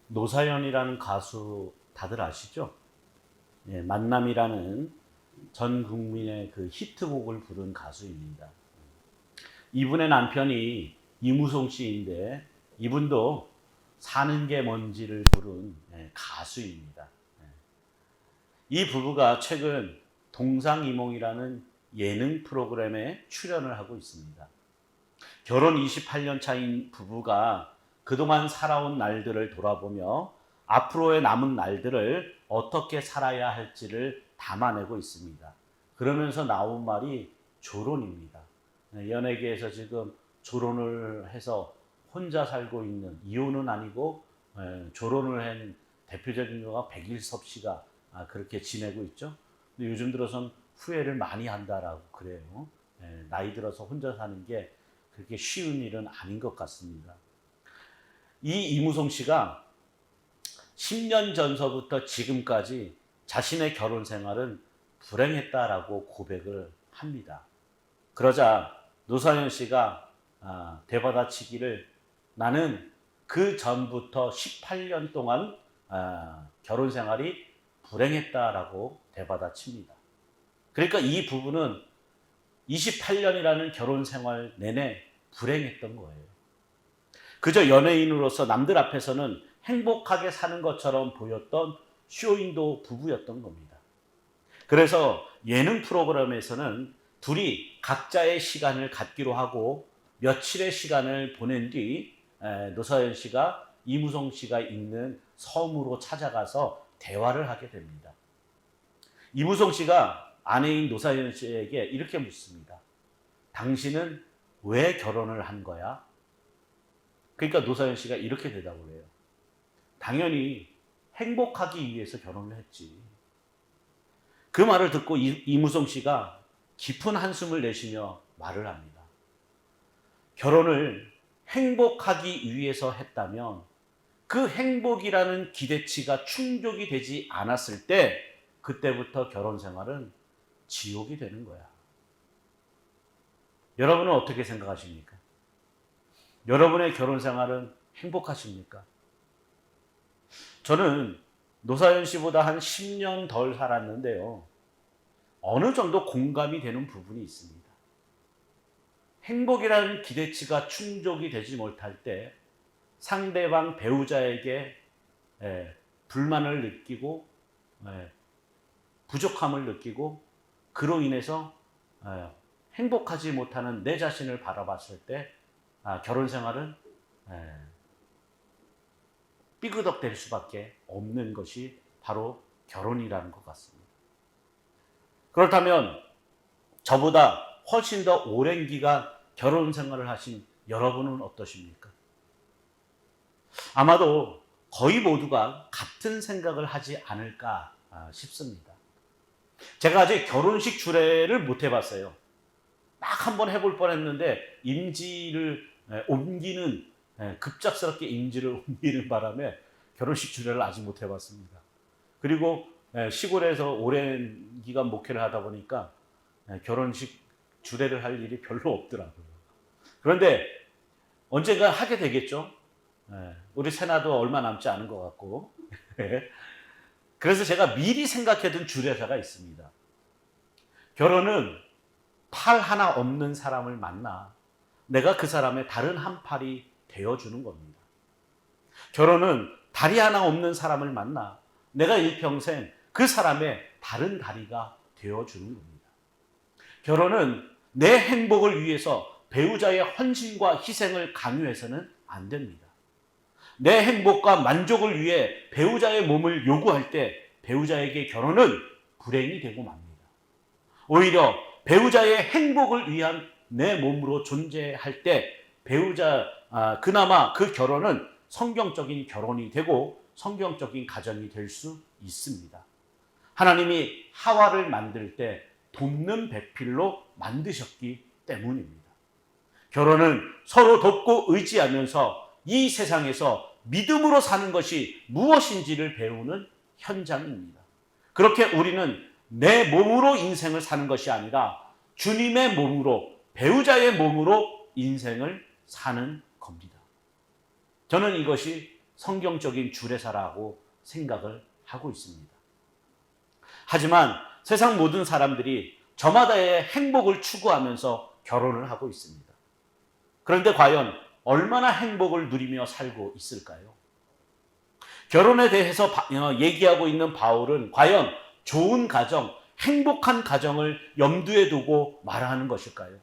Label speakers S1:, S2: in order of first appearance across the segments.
S1: 노사연이라는 가수 다들 아시죠? 예, 만남이라는 전 국민의 그 히트곡을 부른 가수입니다. 이분의 남편이 이무송 씨인데 이분도 사는 게 뭔지를 부른 가수입니다. 이 부부가 최근 동상이몽이라는 예능 프로그램에 출연을 하고 있습니다. 결혼 28년 차인 부부가 그동안 살아온 날들을 돌아보며 앞으로의 남은 날들을 어떻게 살아야 할지를 담아내고 있습니다. 그러면서 나온 말이 조론입니다. 연예계에서 지금 조론을 해서 혼자 살고 있는, 이혼은 아니고 조론을 한 대표적인 경우가 백일섭 씨가 그렇게 지내고 있죠. 근데 요즘 들어선 후회를 많이 한다라고 그래요. 나이 들어서 혼자 사는 게 그렇게 쉬운 일은 아닌 것 같습니다. 이 이무송 씨가 10년 전서부터 지금까지 자신의 결혼 생활은 불행했다라고 고백을 합니다. 그러자 노사연 씨가 되받아치기를, 나는 그 전부터 18년 동안 결혼 생활이 불행했다라고 되받아칩니다. 그러니까 이 부부는 28년이라는 결혼 생활 내내 불행했던 거예요. 그저 연예인으로서 남들 앞에서는 행복하게 사는 것처럼 보였던 쇼윈도 부부였던 겁니다. 그래서 예능 프로그램에서는 둘이 각자의 시간을 갖기로 하고 며칠의 시간을 보낸 뒤 노사연 씨가 이무송 씨가 있는 섬으로 찾아가서 대화를 하게 됩니다. 이무송 씨가 아내인 노사연 씨에게 이렇게 묻습니다. 당신은 왜 결혼을 한 거야? 그러니까 노사연 씨가 이렇게 대답을 해요. 당연히 행복하기 위해서 결혼을 했지. 그 말을 듣고 이무송 씨가 깊은 한숨을 내쉬며 말을 합니다. 결혼을 행복하기 위해서 했다면 그 행복이라는 기대치가 충족이 되지 않았을 때 그때부터 결혼 생활은 지옥이 되는 거야. 여러분은 어떻게 생각하십니까? 여러분의 결혼 생활은 행복하십니까? 저는 노사연 씨보다 한 10년 덜 살았는데요. 어느 정도 공감이 되는 부분이 있습니다. 행복이라는 기대치가 충족이 되지 못할 때 상대방 배우자에게 불만을 느끼고 부족함을 느끼고 그로 인해서 행복하지 못하는 내 자신을 바라봤을 때 결혼 생활은 삐그덕될 수밖에 없는 것이 바로 결혼이라는 것 같습니다. 그렇다면 저보다 훨씬 더 오랜 기간 결혼 생활을 하신 여러분은 어떠십니까? 아마도 거의 모두가 같은 생각을 하지 않을까 싶습니다. 제가 아직 결혼식 주례를 못 해봤어요. 막 한번 해볼 뻔했는데 급작스럽게 임지를 옮기는 바람에 결혼식 주례를 아직 못 해봤습니다. 그리고 시골에서 오랜 기간 목회를 하다 보니까 결혼식 주례를 할 일이 별로 없더라고요. 그런데 언젠가 하게 되겠죠. 우리 새나도 얼마 남지 않은 것 같고. 그래서 제가 미리 생각해둔 주례사가 있습니다. 결혼은 팔 하나 없는 사람을 만나 내가 그 사람의 다른 한 팔이 되어주는 겁니다. 결혼은 다리 하나 없는 사람을 만나 내가 일평생 그 사람의 다른 다리가 되어주는 겁니다. 결혼은 내 행복을 위해서 배우자의 헌신과 희생을 강요해서는 안 됩니다. 내 행복과 만족을 위해 배우자의 몸을 요구할 때 배우자에게 결혼은 불행이 되고 맙니다. 오히려 배우자의 행복을 위한 내 몸으로 존재할 때 그나마 그 결혼은 성경적인 결혼이 되고 성경적인 가정이 될 수 있습니다. 하나님이 하와를 만들 때 돕는 배필로 만드셨기 때문입니다. 결혼은 서로 돕고 의지하면서 이 세상에서 믿음으로 사는 것이 무엇인지를 배우는 현장입니다. 그렇게 우리는 내 몸으로 인생을 사는 것이 아니라 주님의 몸으로, 배우자의 몸으로 인생을 사는 겁니다. 저는 이것이 성경적인 주례사라고 생각을 하고 있습니다. 하지만 세상 모든 사람들이 저마다의 행복을 추구하면서 결혼을 하고 있습니다. 그런데 과연 얼마나 행복을 누리며 살고 있을까요? 결혼에 대해서 얘기하고 있는 바울은 과연 좋은 가정, 행복한 가정을 염두에 두고 말하는 것일까요?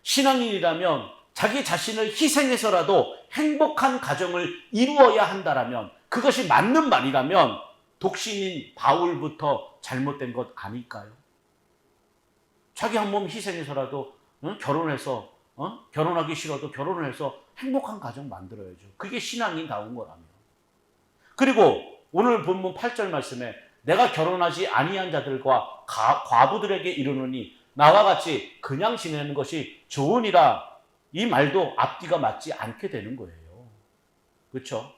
S1: 신앙인이라면 자기 자신을 희생해서라도 행복한 가정을 이루어야 한다라면, 그것이 맞는 말이라면 독신인 바울부터 잘못된 것 아닐까요? 자기 한 몸 희생해서라도 결혼해서 결혼하기 싫어도 결혼을 해서 행복한 가정 만들어야죠. 그게 신앙인다운 거라면. 그리고 오늘 본문 8절 말씀에 내가 결혼하지 아니한 자들과 과부들에게 이르노니 나와 같이 그냥 지내는 것이 좋으니라, 이 말도 앞뒤가 맞지 않게 되는 거예요. 그렇죠?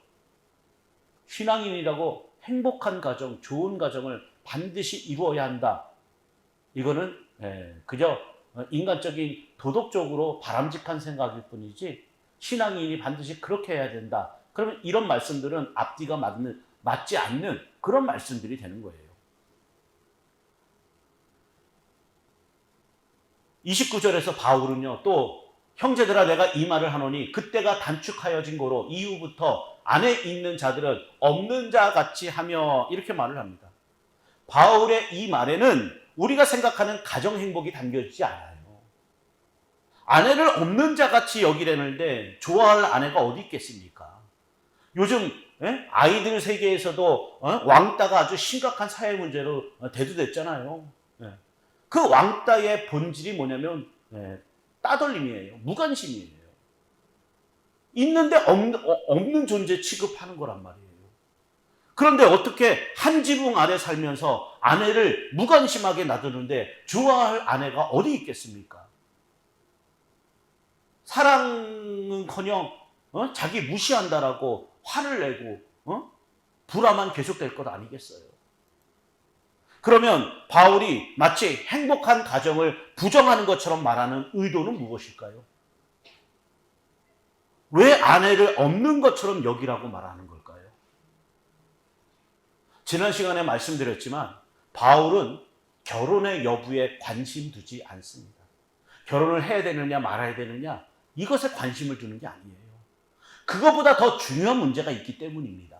S1: 신앙인이라고 행복한 가정, 좋은 가정을 반드시 이루어야 한다. 이거는 그저 인간적인 도덕적으로 바람직한 생각일 뿐이지, 신앙인이 반드시 그렇게 해야 된다. 그러면 이런 말씀들은 앞뒤가 맞지 않는 그런 말씀들이 되는 거예요. 29절에서 바울은요, 또 형제들아 내가 이 말을 하노니 그때가 단축하여진 거로 이후부터 안에 있는 자들은 없는 자 같이 하며, 이렇게 말을 합니다. 바울의 이 말에는 우리가 생각하는 가정 행복이 담겨있지 않아요. 아내를 없는 자 같이 여기려는데 좋아할 아내가 어디 있겠습니까? 요즘 아이들 세계에서도 왕따가 아주 심각한 사회 문제로 대두됐잖아요. 그 왕따의 본질이 뭐냐면 따돌림이에요. 무관심이에요. 있는데 없는 존재 취급하는 거란 말이에요. 그런데 어떻게 한 지붕 아래 살면서 아내를 무관심하게 놔두는데 좋아할 아내가 어디 있겠습니까? 사랑은커녕 자기 무시한다라고 화를 내고 불화만 계속될 것 아니겠어요? 그러면 바울이 마치 행복한 가정을 부정하는 것처럼 말하는 의도는 무엇일까요? 왜 아내를 없는 것처럼 여기라고 말하는 걸까요? 지난 시간에 말씀드렸지만 바울은 결혼의 여부에 관심 두지 않습니다. 결혼을 해야 되느냐 말아야 되느냐, 이것에 관심을 두는 게 아니에요. 그것보다 더 중요한 문제가 있기 때문입니다.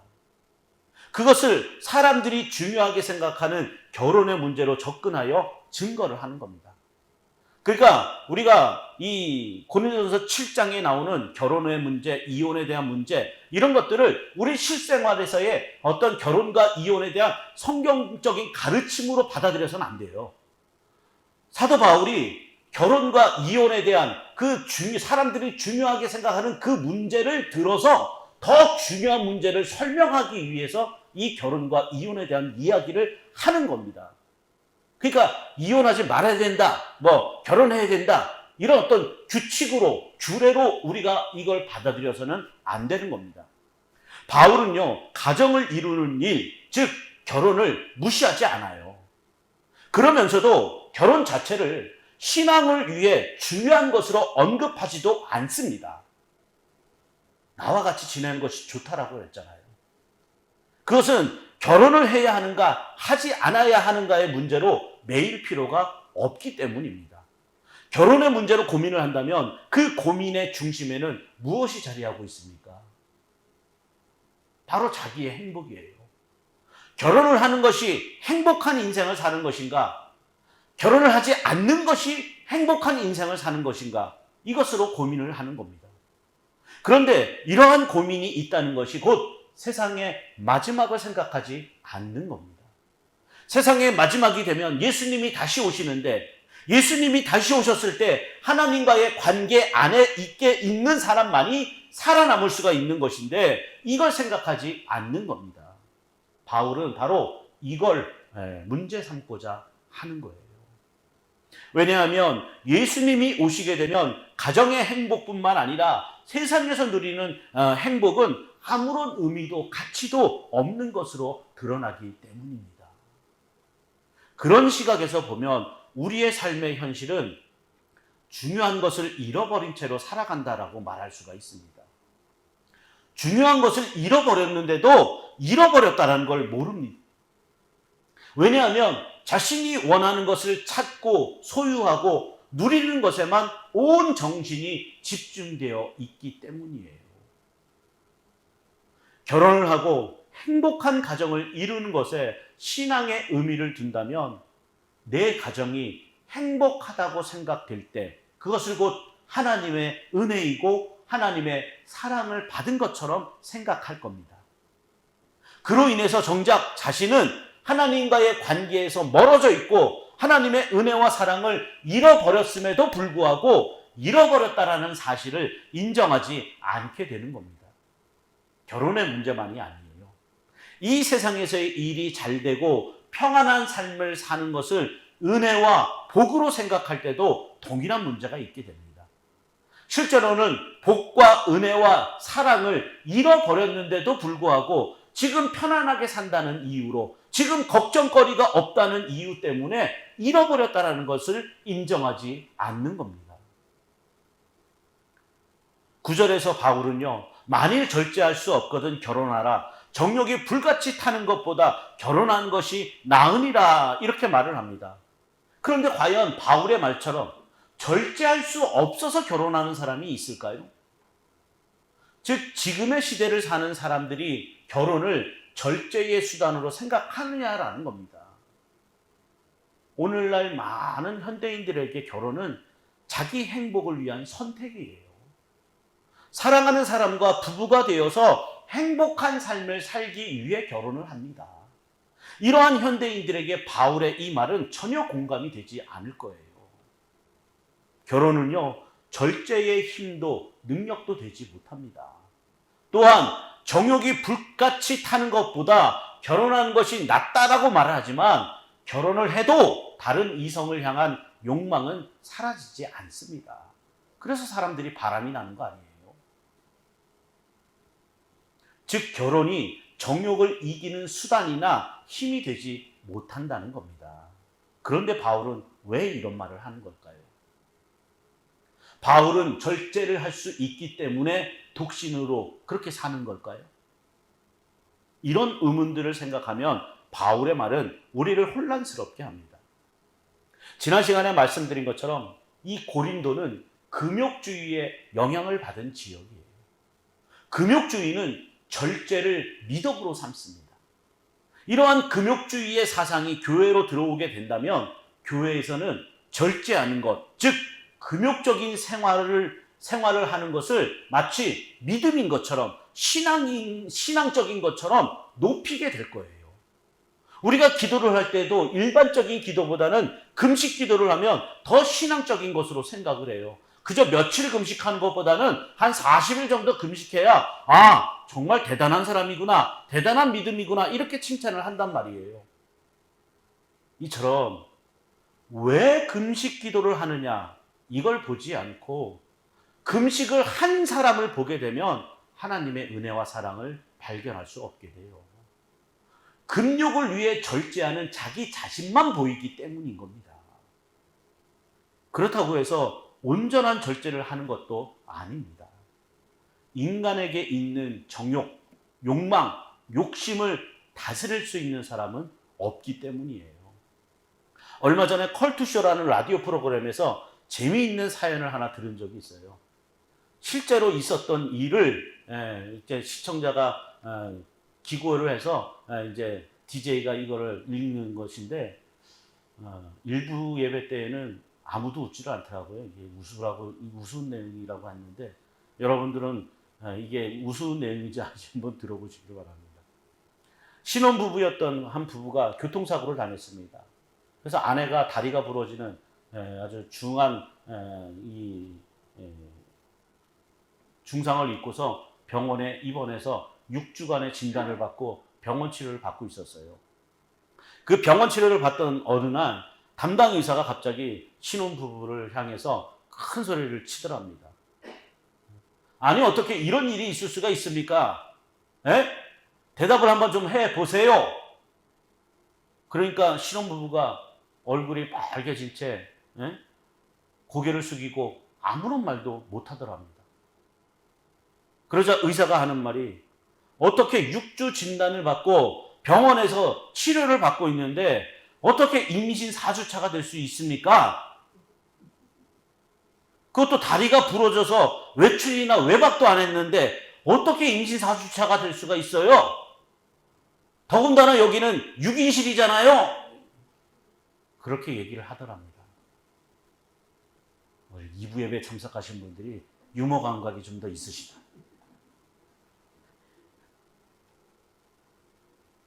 S1: 그것을 사람들이 중요하게 생각하는 결혼의 문제로 접근하여 증거를 하는 겁니다. 그러니까 우리가 이 고린도전서 7장에 나오는 결혼의 문제, 이혼에 대한 문제, 이런 것들을 우리 실생활에서의 어떤 결혼과 이혼에 대한 성경적인 가르침으로 받아들여서는 안 돼요. 사도 바울이 결혼과 이혼에 대한 사람들이 중요하게 생각하는 그 문제를 들어서 더 중요한 문제를 설명하기 위해서 이 결혼과 이혼에 대한 이야기를 하는 겁니다. 그러니까 이혼하지 말아야 된다, 결혼해야 된다, 이런 어떤 규칙으로, 주례로 우리가 이걸 받아들여서는 안 되는 겁니다. 바울은요, 가정을 이루는 일, 즉 결혼을 무시하지 않아요. 그러면서도 결혼 자체를 신앙을 위해 중요한 것으로 언급하지도 않습니다. 나와 같이 지내는 것이 좋다라고 했잖아요. 그것은 결혼을 해야 하는가 하지 않아야 하는가의 문제로 매일 필요가 없기 때문입니다. 결혼의 문제로 고민을 한다면 그 고민의 중심에는 무엇이 자리하고 있습니까? 바로 자기의 행복이에요. 결혼을 하는 것이 행복한 인생을 사는 것인가, 결혼을 하지 않는 것이 행복한 인생을 사는 것인가, 이것으로 고민을 하는 겁니다. 그런데 이러한 고민이 있다는 것이 곧 세상의 마지막을 생각하지 않는 겁니다. 세상의 마지막이 되면 예수님이 다시 오시는데, 예수님이 다시 오셨을 때 하나님과의 관계 안에 있는 사람만이 살아남을 수가 있는 것인데, 이걸 생각하지 않는 겁니다. 바울은 바로 이걸 문제 삼고자 하는 거예요. 왜냐하면 예수님이 오시게 되면 가정의 행복뿐만 아니라 세상에서 누리는 행복은 아무런 의미도 가치도 없는 것으로 드러나기 때문입니다. 그런 시각에서 보면 우리의 삶의 현실은 중요한 것을 잃어버린 채로 살아간다라고 말할 수가 있습니다. 중요한 것을 잃어버렸는데도 잃어버렸다는 걸 모릅니다. 왜냐하면 자신이 원하는 것을 찾고 소유하고 누리는 것에만 온 정신이 집중되어 있기 때문이에요. 결혼을 하고 행복한 가정을 이루는 것에 신앙의 의미를 둔다면 내 가정이 행복하다고 생각될 때 그것을 곧 하나님의 은혜이고 하나님의 사랑을 받은 것처럼 생각할 겁니다. 그로 인해서 정작 자신은 하나님과의 관계에서 멀어져 있고 하나님의 은혜와 사랑을 잃어버렸음에도 불구하고 잃어버렸다라는 사실을 인정하지 않게 되는 겁니다. 결혼의 문제만이 아니에요. 이 세상에서의 일이 잘 되고 평안한 삶을 사는 것을 은혜와 복으로 생각할 때도 동일한 문제가 있게 됩니다. 실제로는 복과 은혜와 사랑을 잃어버렸는데도 불구하고 지금 편안하게 산다는 이유로 지금 걱정거리가 없다는 이유 때문에 잃어버렸다는 것을 인정하지 않는 겁니다. 9절에서 바울은요, 만일 절제할 수 없거든 결혼하라. 정욕이 불같이 타는 것보다 결혼한 것이 나으니라 이렇게 말을 합니다. 그런데 과연 바울의 말처럼 절제할 수 없어서 결혼하는 사람이 있을까요? 즉 지금의 시대를 사는 사람들이 결혼을 절제의 수단으로 생각하느냐라는 겁니다. 오늘날 많은 현대인들에게 결혼은 자기 행복을 위한 선택이에요. 사랑하는 사람과 부부가 되어서 행복한 삶을 살기 위해 결혼을 합니다. 이러한 현대인들에게 바울의 이 말은 전혀 공감이 되지 않을 거예요. 결혼은요, 절제의 힘도 능력도 되지 못합니다. 또한 정욕이 불같이 타는 것보다 결혼하는 것이 낫다라고 말을 하지만 결혼을 해도 다른 이성을 향한 욕망은 사라지지 않습니다. 그래서 사람들이 바람이 나는 거 아니에요. 즉 결혼이 정욕을 이기는 수단이나 힘이 되지 못한다는 겁니다. 그런데 바울은 왜 이런 말을 하는 걸까요? 바울은 절제를 할 수 있기 때문에 독신으로 그렇게 사는 걸까요? 이런 의문들을 생각하면 바울의 말은 우리를 혼란스럽게 합니다. 지난 시간에 말씀드린 것처럼 이 고린도는 금욕주의의 영향을 받은 지역이에요. 금욕주의는 절제를 미덕으로 삼습니다. 이러한 금욕주의의 사상이 교회로 들어오게 된다면 교회에서는 절제하는 것, 즉 금욕적인 생활을 하는 것을 마치 믿음인 것처럼 신앙적인 것처럼 높이게 될 거예요. 우리가 기도를 할 때도 일반적인 기도보다는 금식 기도를 하면 더 신앙적인 것으로 생각을 해요. 그저 며칠 금식하는 것보다는 한 40일 정도 금식해야 정말 대단한 사람이구나, 대단한 믿음이구나 이렇게 칭찬을 한단 말이에요. 이처럼 왜 금식 기도를 하느냐 이걸 보지 않고 금식을 한 사람을 보게 되면 하나님의 은혜와 사랑을 발견할 수 없게 돼요. 금욕을 위해 절제하는 자기 자신만 보이기 때문인 겁니다. 그렇다고 해서 온전한 절제를 하는 것도 아닙니다. 인간에게 있는 정욕, 욕망, 욕심을 다스릴 수 있는 사람은 없기 때문이에요. 얼마 전에 컬투쇼라는 라디오 프로그램에서 재미있는 사연을 하나 들은 적이 있어요. 실제로 있었던 일을 이제 시청자가 기고를 해서 이제 DJ가 이거를 읽는 것인데 일부 예배 때에는 아무도 웃지를 않더라고요. 이게 우스운 내용이라고 했는데 여러분들은 이게 우스운 내용인지 한번 들어보시기 바랍니다. 신혼부부였던 한 부부가 교통사고를 당했습니다. 그래서 아내가 다리가 부러지는 아주 중한 중상을 입고서 병원에 입원해서 6주간의 진단을 받고 병원 치료를 받고 있었어요. 그 병원 치료를 받던 어느 날 담당 의사가 갑자기 신혼부부를 향해서 큰 소리를 치더랍니다. 아니 어떻게 이런 일이 있을 수가 있습니까? 대답을 한번 좀 해보세요. 그러니까 신혼부부가 얼굴이 빨개진 채 고개를 숙이고 아무런 말도 못하더랍니다. 그러자 의사가 하는 말이, 어떻게 6주 진단을 받고 병원에서 치료를 받고 있는데 어떻게 임신 4주차가 될 수 있습니까? 그것도 다리가 부러져서 외출이나 외박도 안 했는데 어떻게 임신 4주차가 될 수가 있어요? 더군다나 여기는 6인실이잖아요. 그렇게 얘기를 하더랍니다. 오늘 2부 예배 참석하신 분들이 유머 감각이 좀 더 있으시다.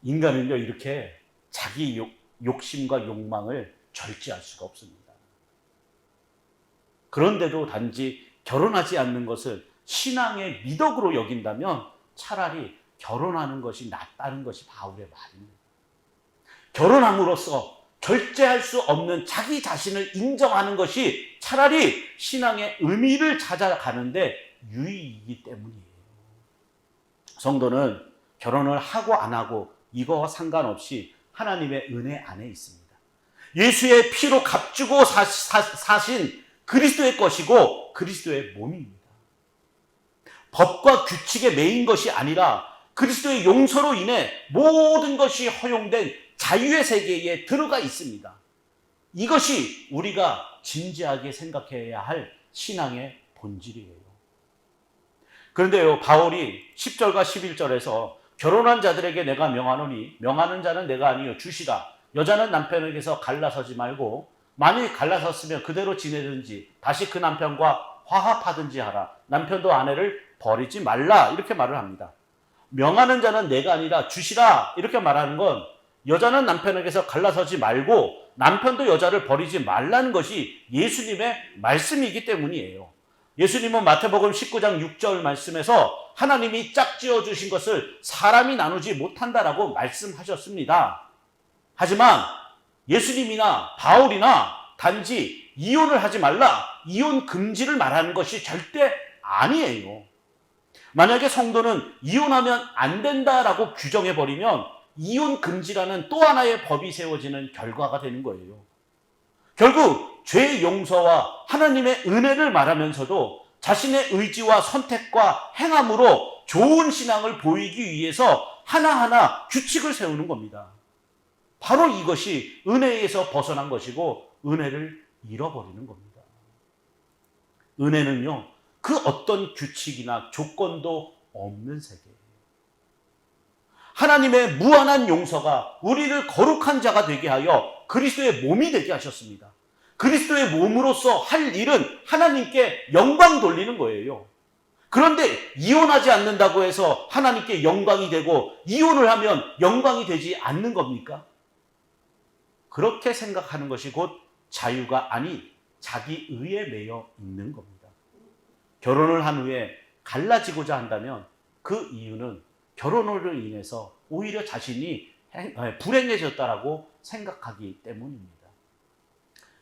S1: 인간은요, 이렇게 자기 욕심과 욕망을 절제할 수가 없습니다. 그런데도 단지 결혼하지 않는 것을 신앙의 미덕으로 여긴다면 차라리 결혼하는 것이 낫다는 것이 바울의 말입니다. 결혼함으로써 절제할 수 없는 자기 자신을 인정하는 것이 차라리 신앙의 의미를 찾아가는데 유의이기 때문이에요. 성도는 결혼을 하고 안 하고 이거와 상관없이 하나님의 은혜 안에 있습니다. 예수의 피로 값주고 사신 그리스도의 것이고 그리스도의 몸입니다. 법과 규칙에 매인 것이 아니라 그리스도의 용서로 인해 모든 것이 허용된 자유의 세계에 들어가 있습니다. 이것이 우리가 진지하게 생각해야 할 신앙의 본질이에요. 그런데요, 바울이 10절과 11절에서 결혼한 자들에게 내가 명하노니 명하는 자는 내가 아니요 주시라. 여자는 남편에게서 갈라서지 말고 만일 갈라섰으면 그대로 지내든지 다시 그 남편과 화합하든지 하라. 남편도 아내를 버리지 말라. 이렇게 말을 합니다. 명하는 자는 내가 아니라 주시라. 이렇게 말하는 건 여자는 남편에게서 갈라서지 말고 남편도 여자를 버리지 말라는 것이 예수님의 말씀이기 때문이에요. 예수님은 마태복음 19장 6절 말씀에서 하나님이 짝지어 주신 것을 사람이 나누지 못한다라고 말씀하셨습니다. 하지만 예수님이나 바울이나 단지 이혼을 하지 말라, 이혼 금지를 말하는 것이 절대 아니에요. 만약에 성도는 이혼하면 안 된다라고 규정해버리면 이혼 금지라는 또 하나의 법이 세워지는 결과가 되는 거예요. 결국 죄의 용서와 하나님의 은혜를 말하면서도 자신의 의지와 선택과 행함으로 좋은 신앙을 보이기 위해서 하나하나 규칙을 세우는 겁니다. 바로 이것이 은혜에서 벗어난 것이고 은혜를 잃어버리는 겁니다. 은혜는요, 그 어떤 규칙이나 조건도 없는 세계예요. 하나님의 무한한 용서가 우리를 거룩한 자가 되게 하여 그리스도의 몸이 되게 하셨습니다. 그리스도의 몸으로서 할 일은 하나님께 영광 돌리는 거예요. 그런데 이혼하지 않는다고 해서 하나님께 영광이 되고 이혼을 하면 영광이 되지 않는 겁니까? 그렇게 생각하는 것이 곧 자유가 아닌 자기 의에 매여 있는 겁니다. 결혼을 한 후에 갈라지고자 한다면 그 이유는 결혼으로 인해서 오히려 자신이 불행해졌다라고 생각하기 때문입니다.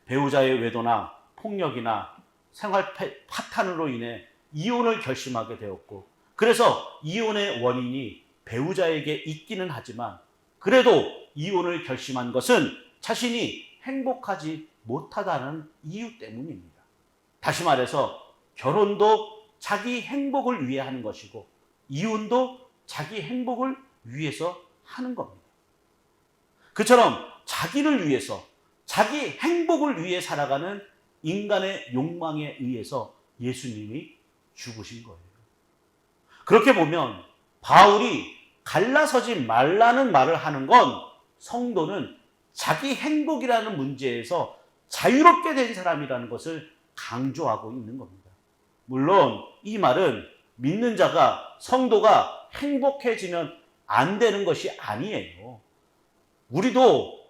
S1: 배우자의 외도나 폭력이나 생활 파탄으로 인해 이혼을 결심하게 되었고, 그래서 이혼의 원인이 배우자에게 있기는 하지만 그래도 이혼을 결심한 것은 자신이 행복하지 못하다는 이유 때문입니다. 다시 말해서 결혼도 자기 행복을 위해 하는 것이고 이혼도 자기 행복을 위해서 하는 겁니다. 그처럼 자기를 위해서, 자기 행복을 위해 살아가는 인간의 욕망에 의해서 예수님이 죽으신 거예요. 그렇게 보면 바울이 갈라서지 말라는 말을 하는 건 성도는 자기 행복이라는 문제에서 자유롭게 된 사람이라는 것을 강조하고 있는 겁니다. 물론 이 말은 믿는 자가, 성도가 행복해지면 안 되는 것이 아니에요. 우리도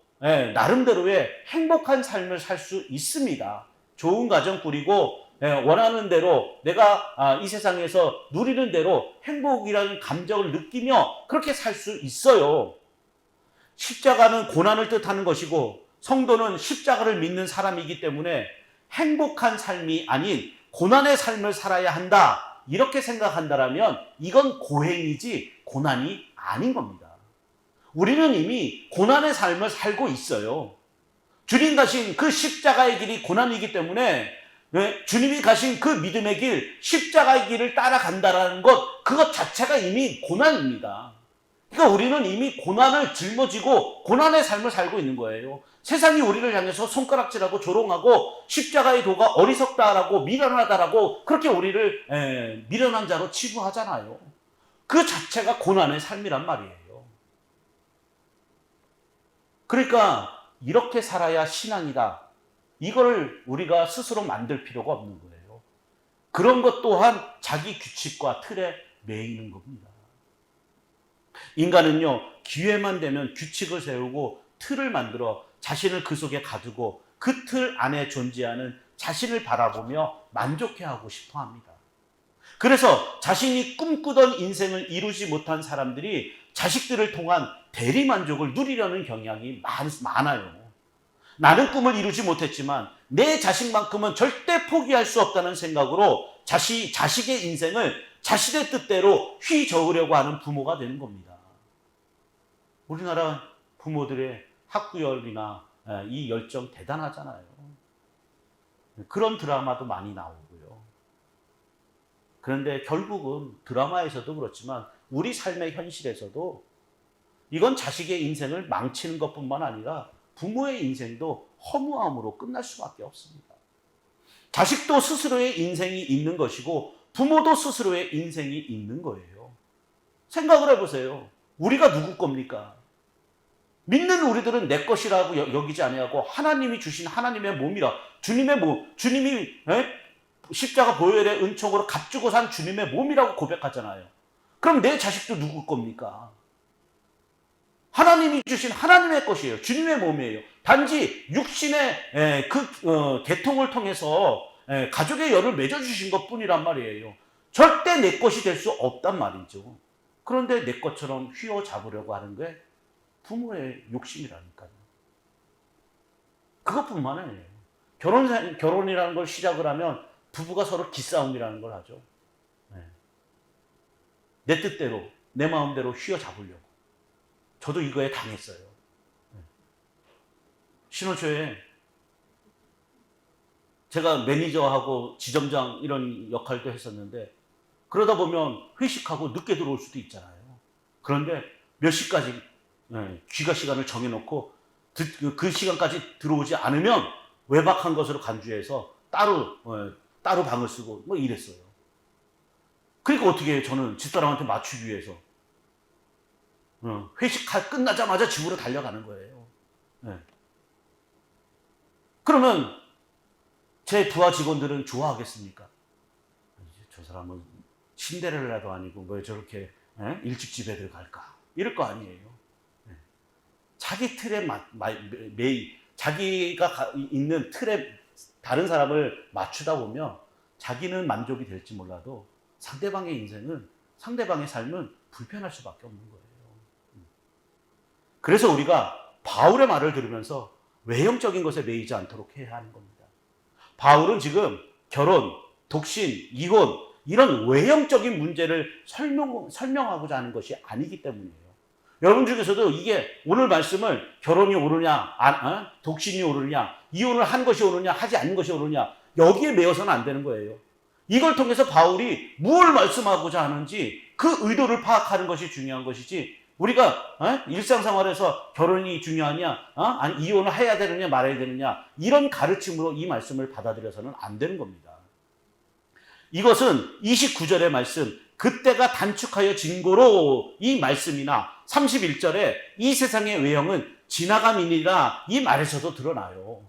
S1: 나름대로의 행복한 삶을 살 수 있습니다. 좋은 가정 꾸리고 원하는 대로 내가 이 세상에서 누리는 대로 행복이라는 감정을 느끼며 그렇게 살 수 있어요. 십자가는 고난을 뜻하는 것이고 성도는 십자가를 믿는 사람이기 때문에 행복한 삶이 아닌 고난의 삶을 살아야 한다, 이렇게 생각한다면 이건 고행이지 고난이 아닌 겁니다. 우리는 이미 고난의 삶을 살고 있어요. 주님 가신 그 십자가의 길이 고난이기 때문에 네? 주님이 가신 그 믿음의 길, 십자가의 길을 따라간다라는 것, 그것 자체가 이미 고난입니다. 그러니까 우리는 이미 고난을 짊어지고 고난의 삶을 살고 있는 거예요. 세상이 우리를 향해서 손가락질하고 조롱하고 십자가의 도가 어리석다라고 미련하다라고 그렇게 우리를 미련한 자로 치부하잖아요. 그 자체가 고난의 삶이란 말이에요. 그러니까 이렇게 살아야 신앙이다. 이걸 우리가 스스로 만들 필요가 없는 거예요. 그런 것 또한 자기 규칙과 틀에 매이는 겁니다. 인간은요, 기회만 되면 규칙을 세우고 틀을 만들어 자신을 그 속에 가두고 그 틀 안에 존재하는 자신을 바라보며 만족해하고 싶어 합니다. 그래서 자신이 꿈꾸던 인생을 이루지 못한 사람들이 자식들을 통한 대리만족을 누리려는 경향이 많아요. 나는 꿈을 이루지 못했지만 내 자식만큼은 절대 포기할 수 없다는 생각으로 자식의 인생을 자신의 뜻대로 휘저으려고 하는 부모가 되는 겁니다. 우리나라 부모들의 학구열이나 이 열정 대단하잖아요. 그런 드라마도 많이 나오고요. 그런데 결국은 드라마에서도 그렇지만 우리 삶의 현실에서도 이건 자식의 인생을 망치는 것뿐만 아니라 부모의 인생도 허무함으로 끝날 수밖에 없습니다. 자식도 스스로의 인생이 있는 것이고 부모도 스스로의 인생이 있는 거예요. 생각을 해보세요. 우리가 누구 겁니까? 믿는 우리들은 내 것이라고 여기지 아니하고 하나님이 주신 하나님의 몸이라 주님의 몸, 주님이 십자가 보혈의 은총으로 값주고 산 주님의 몸이라고 고백하잖아요. 그럼 내 자식도 누구 겁니까? 하나님이 주신 하나님의 것이에요. 주님의 몸이에요. 단지 육신의 계통을 통해서 가족의 열을 맺어주신 것뿐이란 말이에요. 절대 내 것이 될 수 없단 말이죠. 그런데 내 것처럼 휘어잡으려고 하는 게 부모의 욕심이라니까요. 그것뿐만 아니에요. 결혼이라는 걸 시작을 하면 부부가 서로 기싸움이라는 걸 하죠. 내 뜻대로, 내 마음대로 휘어잡으려고. 저도 이거에 당했어요. 신혼초에 제가 매니저하고 지점장 이런 역할도 했었는데 그러다 보면 회식하고 늦게 들어올 수도 있잖아요. 그런데 몇 시까지 귀가 시간을 정해놓고 그 시간까지 들어오지 않으면 외박한 것으로 간주해서 따로 방을 쓰고 뭐 이랬어요. 그러니까 어떻게 해요? 저는 집사람한테 맞추기 위해서 회식 끝나자마자 집으로 달려가는 거예요. 그러면 제 부하 직원들은 좋아하겠습니까? 저 사람은 신데렐라도 아니고 왜 저렇게 일찍 집에 들어갈까? 이럴 거 아니에요. 자기 틀에 자기가 있는 틀에 다른 사람을 맞추다 보면 자기는 만족이 될지 몰라도 상대방의 인생은, 상대방의 삶은 불편할 수밖에 없는 거예요. 그래서 우리가 바울의 말을 들으면서 외형적인 것에 매이지 않도록 해야 하는 겁니다. 바울은 지금 결혼, 독신, 이혼 이런 외형적인 문제를 설명하고자 하는 것이 아니기 때문이에요. 여러분 중에서도 이게 오늘 말씀을 결혼이 옳으냐, 독신이 옳으냐, 이혼을 한 것이 옳으냐, 하지 않는 것이 옳으냐 여기에 매여서는 안 되는 거예요. 이걸 통해서 바울이 무엇을 말씀하고자 하는지 그 의도를 파악하는 것이 중요한 것이지 우리가 일상생활에서 결혼이 중요하냐, 아니 이혼을 해야 되느냐 말아야 되느냐 이런 가르침으로 이 말씀을 받아들여서는 안 되는 겁니다. 이것은 29절의 말씀 그때가 단축하여 진고로 이 말씀이나 31절에 이 세상의 외형은 지나감이니라 이 말에서도 드러나요.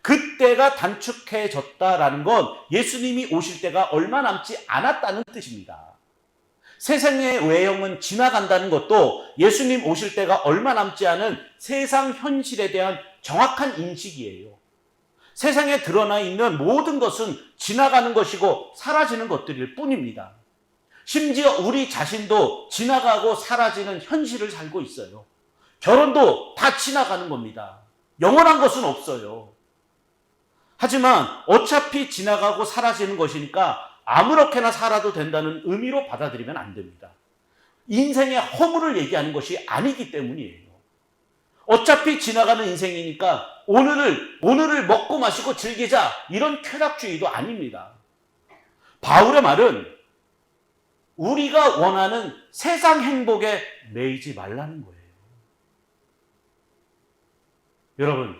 S1: 그때가 단축해졌다라는 건 예수님이 오실 때가 얼마 남지 않았다는 뜻입니다. 세상의 외형은 지나간다는 것도 예수님 오실 때가 얼마 남지 않은 세상 현실에 대한 정확한 인식이에요. 세상에 드러나 있는 모든 것은 지나가는 것이고 사라지는 것들일 뿐입니다. 심지어 우리 자신도 지나가고 사라지는 현실을 살고 있어요. 결혼도 다 지나가는 겁니다. 영원한 것은 없어요. 하지만 어차피 지나가고 사라지는 것이니까 아무렇게나 살아도 된다는 의미로 받아들이면 안 됩니다. 인생의 허물을 얘기하는 것이 아니기 때문이에요. 어차피 지나가는 인생이니까 오늘을 먹고 마시고 즐기자 이런 쾌락주의도 아닙니다. 바울의 말은 우리가 원하는 세상 행복에 매이지 말라는 거예요. 여러분,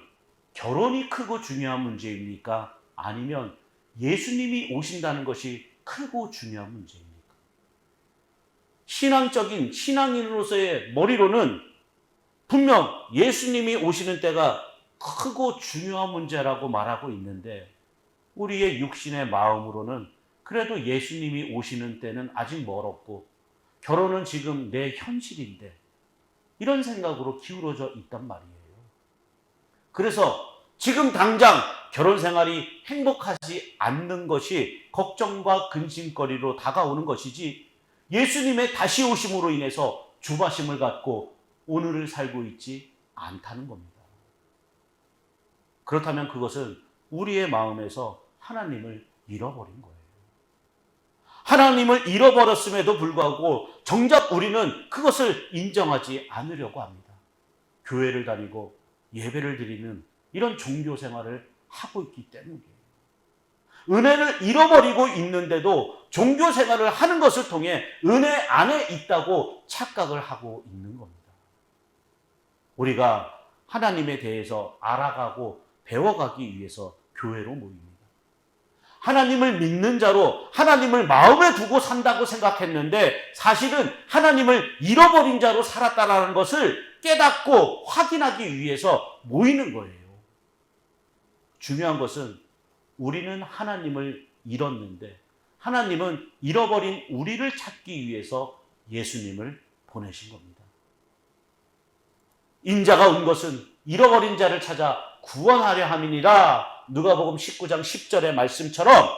S1: 결혼이 크고 중요한 문제입니까? 아니면 예수님이 오신다는 것이 크고 중요한 문제입니까? 신앙인으로서의 머리로는 분명 예수님이 오시는 때가 크고 중요한 문제라고 말하고 있는데 우리의 육신의 마음으로는 그래도 예수님이 오시는 때는 아직 멀었고 결혼은 지금 내 현실인데 이런 생각으로 기울어져 있단 말이에요. 그래서 지금 당장 결혼 생활이 행복하지 않는 것이 걱정과 근심거리로 다가오는 것이지 예수님의 다시 오심으로 인해서 주바심을 갖고 오늘을 살고 있지 않다는 겁니다. 그렇다면 그것은 우리의 마음에서 하나님을 잃어버린 거예요. 하나님을 잃어버렸음에도 불구하고 정작 우리는 그것을 인정하지 않으려고 합니다. 교회를 다니고 예배를 드리는 이런 종교 생활을 하고 있기 때문이에요. 은혜를 잃어버리고 있는데도 종교 생활을 하는 것을 통해 은혜 안에 있다고 착각을 하고 있는 겁니다. 우리가 하나님에 대해서 알아가고 배워가기 위해서 교회로 모입니다. 하나님을 믿는 자로 하나님을 마음에 두고 산다고 생각했는데 사실은 하나님을 잃어버린 자로 살았다는 것을 깨닫고 확인하기 위해서 모이는 거예요. 중요한 것은 우리는 하나님을 잃었는데 하나님은 잃어버린 우리를 찾기 위해서 예수님을 보내신 겁니다. 인자가 온 것은 잃어버린 자를 찾아 구원하려 함이니라. 누가복음 19장 10절의 말씀처럼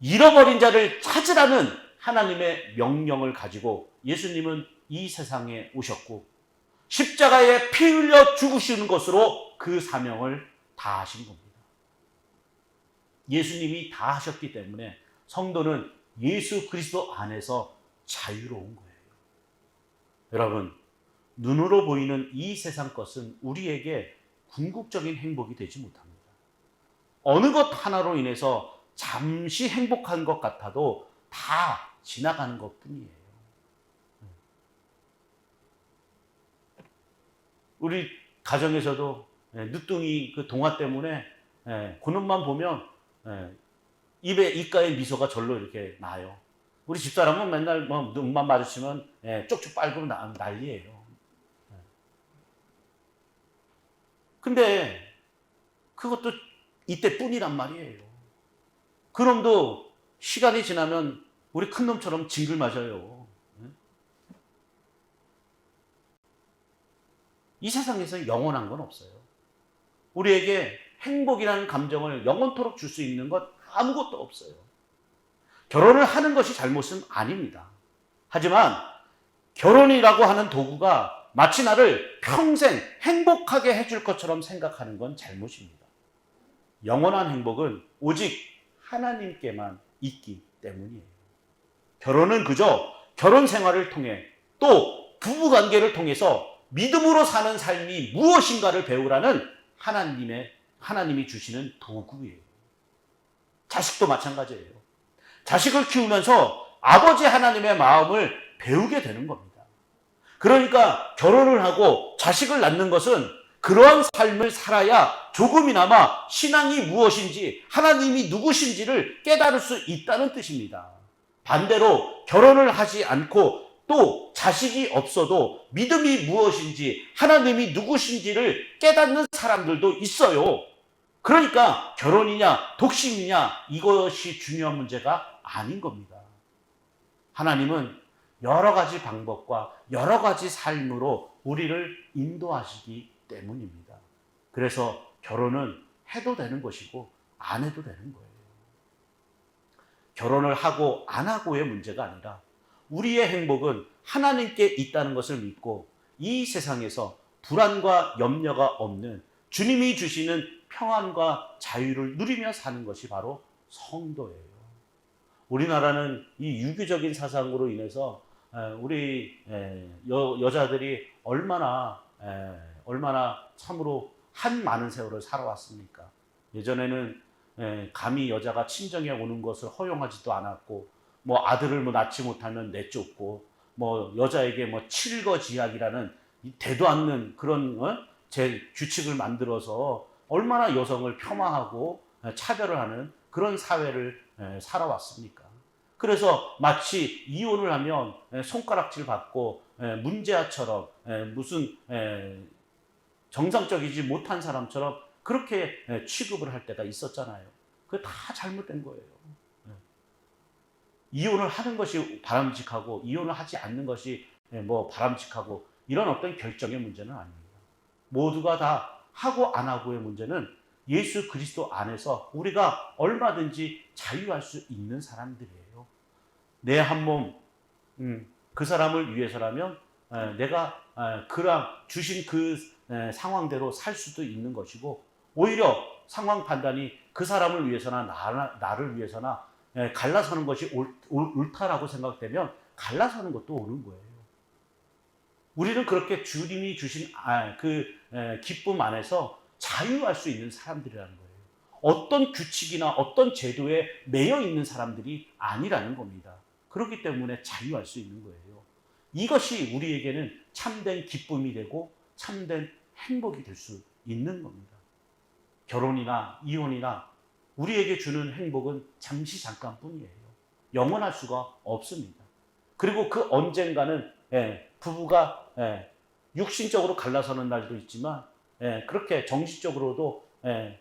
S1: 잃어버린 자를 찾으라는 하나님의 명령을 가지고 예수님은 이 세상에 오셨고 십자가에 피 흘려 죽으시는 것으로 그 사명을 다하신 겁니다. 예수님이 다 하셨기 때문에 성도는 예수 그리스도 안에서 자유로운 거예요. 여러분, 눈으로 보이는 이 세상 것은 우리에게 궁극적인 행복이 되지 못합니다. 어느 것 하나로 인해서 잠시 행복한 것 같아도 다 지나가는 것 뿐이에요. 우리 가정에서도 늦둥이 그 동화 때문에 그놈만 보면 입가에 미소가 절로 이렇게 나요. 우리 집사람은 맨날 눈만 마주치면 쪽쪽 빨고 난리예요. 근데 그것도 이때뿐이란 말이에요. 그놈도 시간이 지나면 우리 큰놈처럼 징글 맞아요. 이 세상에서 영원한 건 없어요. 우리에게 행복이라는 감정을 영원토록 줄 수 있는 것 아무것도 없어요. 결혼을 하는 것이 잘못은 아닙니다. 하지만 결혼이라고 하는 도구가 마치 나를 평생 행복하게 해줄 것처럼 생각하는 건 잘못입니다. 영원한 행복은 오직 하나님께만 있기 때문이에요. 결혼은 그저 결혼 생활을 통해 또 부부관계를 통해서 믿음으로 사는 삶이 무엇인가를 배우라는 하나님이 주시는 도구예요. 자식도 마찬가지예요. 자식을 키우면서 아버지 하나님의 마음을 배우게 되는 겁니다. 그러니까 결혼을 하고 자식을 낳는 것은 그러한 삶을 살아야 조금이나마 신앙이 무엇인지 하나님이 누구신지를 깨달을 수 있다는 뜻입니다. 반대로 결혼을 하지 않고 또 자식이 없어도 믿음이 무엇인지 하나님이 누구신지를 깨닫는 사람들도 있어요. 그러니까 결혼이냐 독신이냐 이것이 중요한 문제가 아닌 겁니다. 하나님은 여러 가지 방법과 여러 가지 삶으로 우리를 인도하시기 때문입니다. 그래서 결혼은 해도 되는 것이고 안 해도 되는 거예요. 결혼을 하고 안 하고의 문제가 아니라 우리의 행복은 하나님께 있다는 것을 믿고 이 세상에서 불안과 염려가 없는 주님이 주시는 평안과 자유를 누리며 사는 것이 바로 성도예요. 우리나라는 이 유교적인 사상으로 인해서 우리 여자들이 얼마나 참으로 한 많은 세월을 살아왔습니까? 예전에는 감히 여자가 친정에 오는 것을 허용하지도 않았고, 뭐 아들을 뭐 낳지 못하면 내쫓고, 뭐 여자에게 뭐 칠거지약이라는 되도 않는 그런 제 규칙을 만들어서 얼마나 여성을 폄하하고 차별을 하는 그런 사회를 살아왔습니까? 그래서 마치 이혼을 하면 손가락질 받고 문제아처럼 무슨 정상적이지 못한 사람처럼 그렇게 취급을 할 때가 있었잖아요. 그게 다 잘못된 거예요. 이혼을 하는 것이 바람직하고 이혼을 하지 않는 것이 뭐 바람직하고 이런 어떤 결정의 문제는 아닙니다. 모두가 다 하고 안 하고의 문제는 예수 그리스도 안에서 우리가 얼마든지 자유할 수 있는 사람들이에요. 내 한 몸, 그 사람을 위해서라면 내가 그랑 주신 그 상황대로 살 수도 있는 것이고, 오히려 상황 판단이 그 사람을 위해서나 나를 위해서나 갈라서는 것이 옳다라고 생각되면 갈라서는 것도 옳은 거예요. 우리는 그렇게 주님이 주신 그 기쁨 안에서 자유할 수 있는 사람들이라는 거예요. 어떤 규칙이나 어떤 제도에 매여 있는 사람들이 아니라는 겁니다. 그렇기 때문에 자유할 수 있는 거예요. 이것이 우리에게는 참된 기쁨이 되고 참된 행복이 될 수 있는 겁니다. 결혼이나 이혼이나 우리에게 주는 행복은 잠시 잠깐뿐이에요. 영원할 수가 없습니다. 그리고 그 언젠가는 부부가 육신적으로 갈라서는 날도 있지만 그렇게 정신적으로도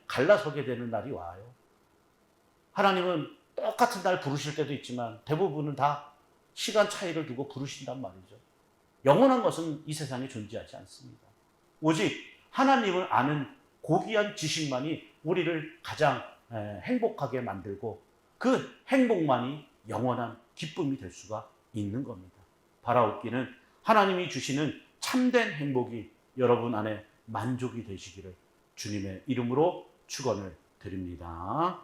S1: 갈라서게 되는 날이 와요. 하나님은 똑같은 날 부르실 때도 있지만 대부분은 다 시간 차이를 두고 부르신단 말이죠. 영원한 것은 이 세상에 존재하지 않습니다. 오직 하나님을 아는 고귀한 지식만이 우리를 가장 행복하게 만들고 그 행복만이 영원한 기쁨이 될 수가 있는 겁니다. 바라옵기는 하나님이 주시는 참된 행복이 여러분 안에 만족이 되시기를 주님의 이름으로 축원을 드립니다.